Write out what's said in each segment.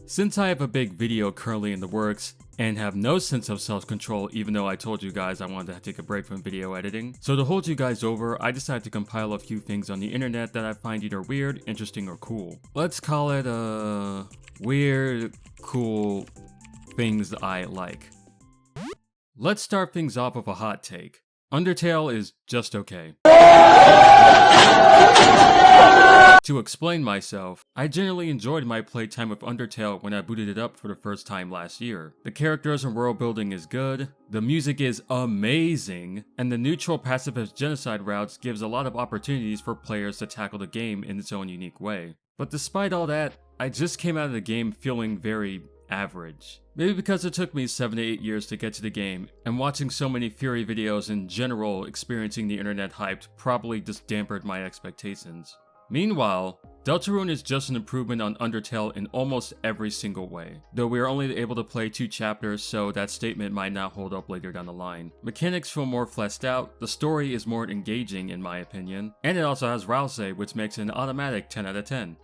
Since I have a big video currently in the works, and have no sense of self-control even though I told you guys I wanted to take a break from video editing. So to hold you guys over, I decided to compile a few things on the internet that I find either weird, interesting, or cool. Let's call it, weird, cool things I like. Let's start things off with a hot take. Undertale is just okay. To explain myself, I generally enjoyed my playtime with Undertale when I booted it up for the first time last year. The characters and world building is good, the music is amazing, and the neutral pacifist genocide routes gives a lot of opportunities for players to tackle the game in its own unique way. But despite all that, I just came out of the game feeling very average. Maybe because it took me 7 to 8 years to get to the game, and watching so many Fury videos in general experiencing the internet hyped probably just dampened my expectations. Meanwhile, Deltarune is just an improvement on Undertale in almost every single way, though we are only able to play 2 chapters, so that statement might not hold up later down the line. Mechanics feel more fleshed out, the story is more engaging in my opinion, and it also has Rouse, which makes it an automatic 10 out of 10.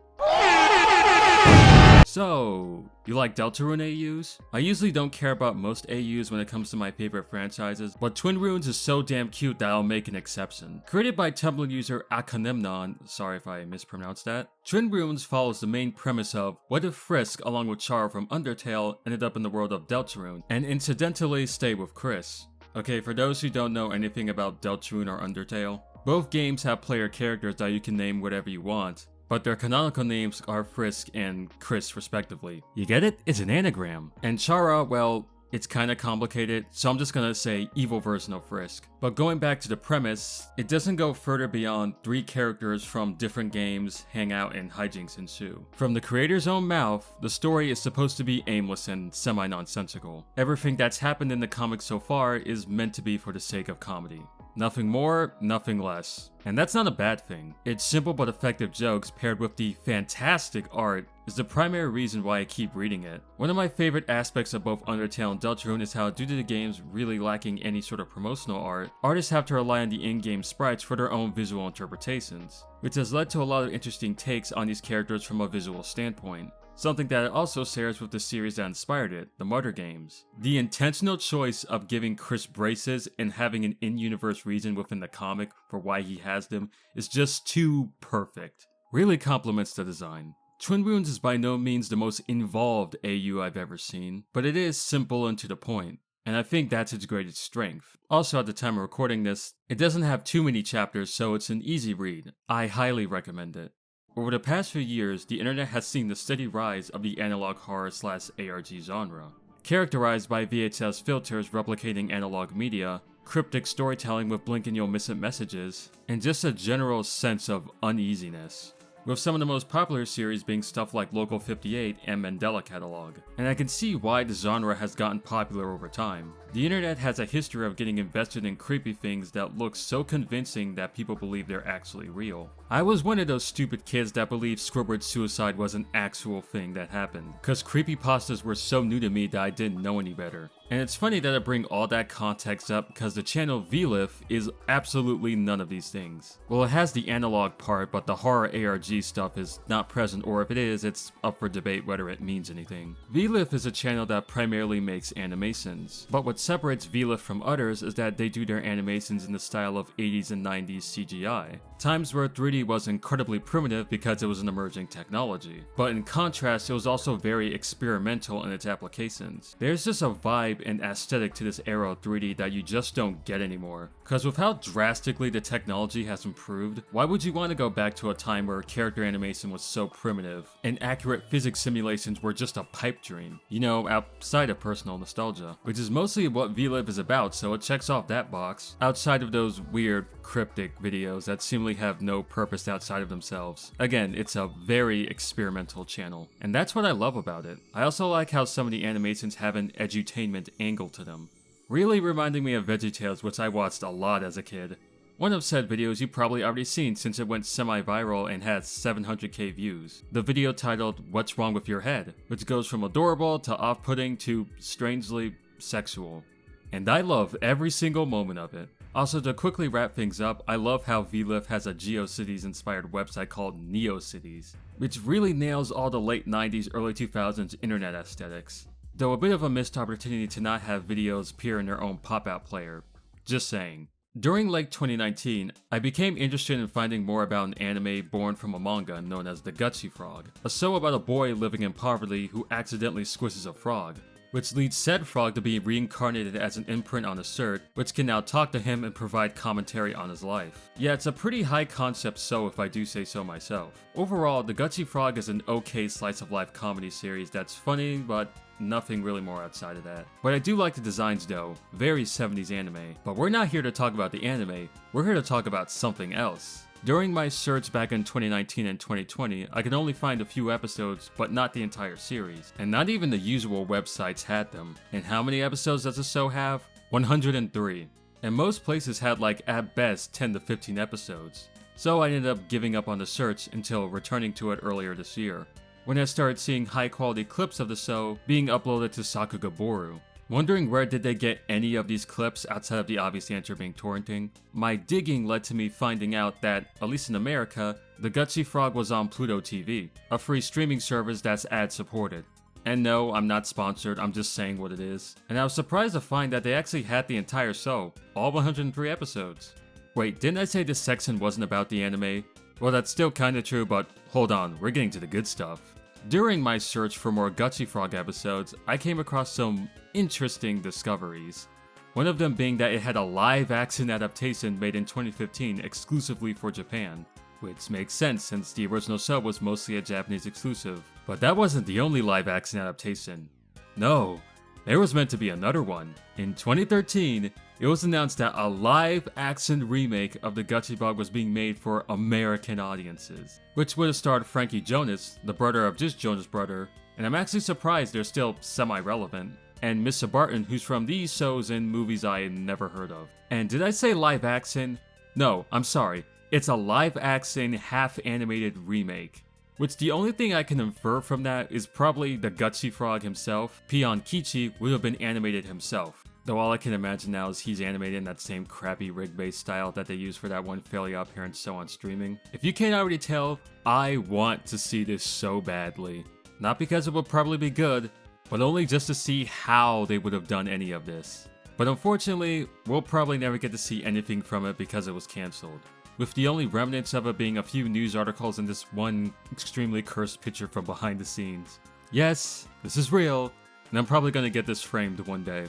So, you like Deltarune AUs? I usually don't care about most AUs when it comes to my favorite franchises, but Twin Runes is so damn cute that I'll make an exception. Created by Tumblr user akanemnon, sorry if I mispronounced that, Twin Runes follows the main premise of what if Frisk along with Char from Undertale ended up in the world of Deltarune, and incidentally stay with Chris. Okay, for those who don't know anything about Deltarune or Undertale, both games have player characters that you can name whatever you want, but their canonical names are Frisk and Chris respectively. You get it? It's an anagram. And Chara, well, it's kinda complicated, so I'm just gonna say evil version of Frisk. But going back to the premise, it doesn't go further beyond 3 characters from different games hang out and hijinks ensue. From the creator's own mouth, the story is supposed to be aimless and semi-nonsensical. Everything that's happened in the comics so far is meant to be for the sake of comedy. Nothing more, nothing less. And that's not a bad thing. Its simple but effective jokes paired with the fantastic art is the primary reason why I keep reading it. One of my favorite aspects of both Undertale and Deltarune is how, due to the games really lacking any sort of promotional art, artists have to rely on the in-game sprites for their own visual interpretations, which has led to a lot of interesting takes on these characters from a visual standpoint. Something that it also shares with the series that inspired it, the Mother games. The intentional choice of giving Chris braces and having an in-universe reason within the comic for why he has them is just too perfect. Really compliments the design. Twin Runes is by no means the most involved AU I've ever seen, but it is simple and to the point, and I think that's its greatest strength. Also, at the time of recording this, it doesn't have too many chapters, so it's an easy read. I highly recommend it. Over the past few years, the internet has seen the steady rise of the analog horror/ARG genre. Characterized by VHS filters replicating analog media, cryptic storytelling with blink and you'll miss it messages, and just a general sense of uneasiness. With some of the most popular series being stuff like Local 58 and Mandela Catalog. And I can see why the genre has gotten popular over time. The internet has a history of getting invested in creepy things that look so convincing that people believe they're actually real. I was one of those stupid kids that believed Squidward's suicide was an actual thing that happened, cause creepypastas were so new to me that I didn't know any better. And it's funny that I bring all that context up because the channel VLIF is absolutely none of these things. Well, it has the analog part, but the horror ARG stuff is not present, or if it is, it's up for debate whether it means anything. VLIF is a channel that primarily makes animations, but what separates VLIF from others is that they do their animations in the style of 80s and 90s CGI. Times where 3D was incredibly primitive because it was an emerging technology. But in contrast, it was also very experimental in its applications. There's just a vibe and aesthetic to this era of 3D that you just don't get anymore. Cause with how drastically the technology has improved, why would you want to go back to a time where character animation was so primitive, and accurate physics simulations were just a pipe dream? You know, outside of personal nostalgia. Which is mostly what VLIF is about, so it checks off that box. Outside of those weird, cryptic videos that seemingly have no purpose outside of themselves. Again, it's a very experimental channel, and that's what I love about it. I also like how some of the animations have an edutainment angle to them. Really reminding me of VeggieTales, which I watched a lot as a kid. One of said videos you've probably already seen since it went semi-viral and had 700k views. The video titled What's Wrong With Your Head, which goes from adorable to off-putting to strangely sexual. and I love every single moment of it. Also, to quickly wrap things up, I love how VLIF has a GeoCities inspired website called NeoCities, which really nails all the late 90s, early 2000s internet aesthetics. Though a bit of a missed opportunity to not have videos appear in their own pop-out player. Just saying. During late 2019, I became interested in finding more about an anime born from a manga known as the Gutsy Frog, a show about a boy living in poverty who accidentally squishes a frog, which leads said frog to be reincarnated as an imprint on a shirt, which can now talk to him and provide commentary on his life. Yeah, it's a pretty high concept show if I do say so myself. Overall, the Gutsy Frog is an okay slice of life comedy series that's funny, but nothing really more outside of that. But I do like the designs though, very 70s anime. But we're not here to talk about the anime, we're here to talk about something else. During my search back in 2019 and 2020, I could only find a few episodes, but not the entire series. And not even the usual websites had them. And how many episodes does the show have? 103. And most places had like at best 10 to 15 episodes. So I ended up giving up on the search until returning to it earlier this year, when I started seeing high quality clips of the show being uploaded to Sakugaboru. Wondering where did they get any of these clips outside of the obvious answer being torrenting? My digging led to me finding out that, at least in America, the Gutsy Frog was on Pluto TV, a free streaming service that's ad supported. And no, I'm not sponsored, I'm just saying what it is. And I was surprised to find that they actually had the entire show, all 103 episodes. Wait, didn't I say this section wasn't about the anime? Well, that's still kinda true, but hold on, we're getting to the good stuff. During my search for more Gutsy Frog episodes, I came across some interesting discoveries. One of them being that it had a live-action adaptation made in 2015 exclusively for Japan, which makes sense since the original show was mostly a Japanese exclusive. But that wasn't the only live-action adaptation. No, there was meant to be another one. In 2013, it was announced that a live-action remake of the Gutsy Frog was being made for American audiences, which would have starred Frankie Jonas, the brother of this Jonas brother, and I'm actually surprised they're still semi-relevant, and Mr. Barton, who's from these shows and movies I had never heard of. And did I say live-action? No, I'm sorry, it's a live-action, half-animated remake. Which the only thing I can infer from that is probably the Gutsy Frog himself. Pion Kichi would have been animated himself. Though all I can imagine now is he's animated in that same crappy rig-based style that they used for that one Fairly Odd Parents show on streaming. If you can't already tell, I want to see this so badly. Not because it would probably be good, but only just to see how they would have done any of this. But unfortunately, we'll probably never get to see anything from it because it was cancelled, with the only remnants of it being a few news articles and this one extremely cursed picture from behind the scenes. Yes, this is real, and I'm probably gonna get this framed one day.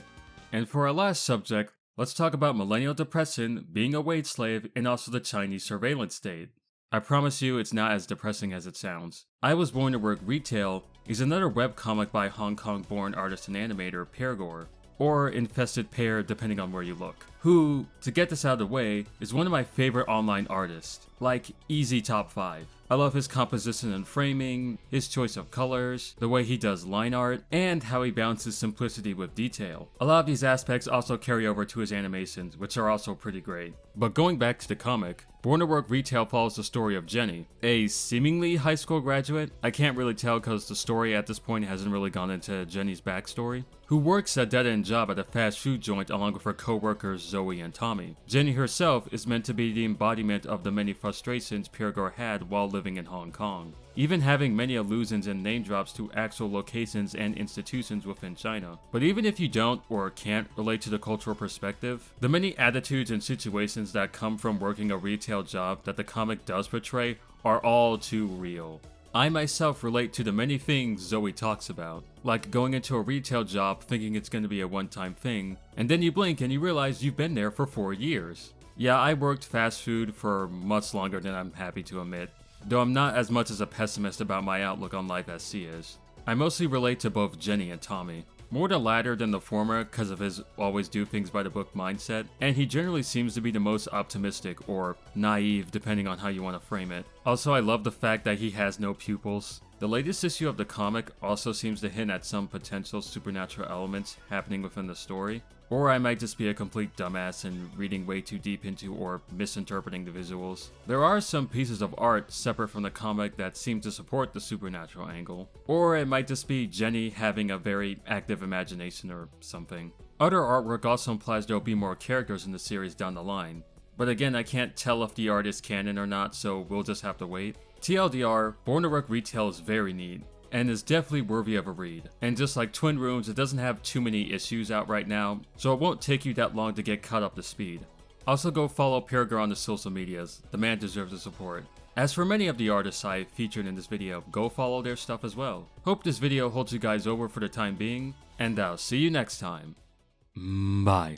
And for our last subject, let's talk about millennial depression, being a wage slave, and also the Chinese surveillance state. I promise you it's not as depressing as it sounds. I Was Born to Work Retail is another webcomic by Hong Kong-born artist and animator Peargor, or Infested Pear depending on where you look, who, to get this out of the way, is one of my favorite online artists, like easy top 5. I love his composition and framing, his choice of colors, the way he does line art, and how he balances simplicity with detail. A lot of these aspects also carry over to his animations, which are also pretty great. But going back to the comic, Born to Work Retail follows the story of Jenny, a seemingly high school graduate. I can't really tell because the story at this point hasn't really gone into Jenny's backstory, who works a dead-end job at a fast food joint along with her co-workers Zoe and Tommy. Jenny herself is meant to be the embodiment of the many frustrations Peargor had while living in Hong Kong, even having many allusions and name drops to actual locations and institutions within China. But even if you don't or can't relate to the cultural perspective, the many attitudes and situations that come from working a retail job that the comic does portray are all too real. I myself relate to the many things Zoe talks about, like going into a retail job thinking it's going to be a one-time thing, and then you blink and you realize you've been there for 4 years. Yeah, I worked fast food for much longer than I'm happy to admit, though I'm not as much as a pessimist about my outlook on life as she is. I mostly relate to both Jenny and Tommy. More the latter than the former because of his always do things by the book mindset, and he generally seems to be the most optimistic or naive depending on how you want to frame it. Also, I love the fact that he has no pupils. The latest issue of the comic also seems to hint at some potential supernatural elements happening within the story, or I might just be a complete dumbass and reading way too deep into or misinterpreting the visuals. There are some pieces of art separate from the comic that seem to support the supernatural angle, or it might just be Jenny having a very active imagination or something. Other artwork also implies there will be more characters in the series down the line, but again I can't tell if the art is canon or not, so we'll just have to wait. TLDR, Born to Wreck Retail is very neat, and is definitely worthy of a read. And just like Twin Runes, it doesn't have too many issues out right now, so it won't take you that long to get caught up to speed. Also go follow Peargor on the social medias, the man deserves the support. As for many of the artists I featured in this video, go follow their stuff as well. Hope this video holds you guys over for the time being, and I'll see you next time. Bye.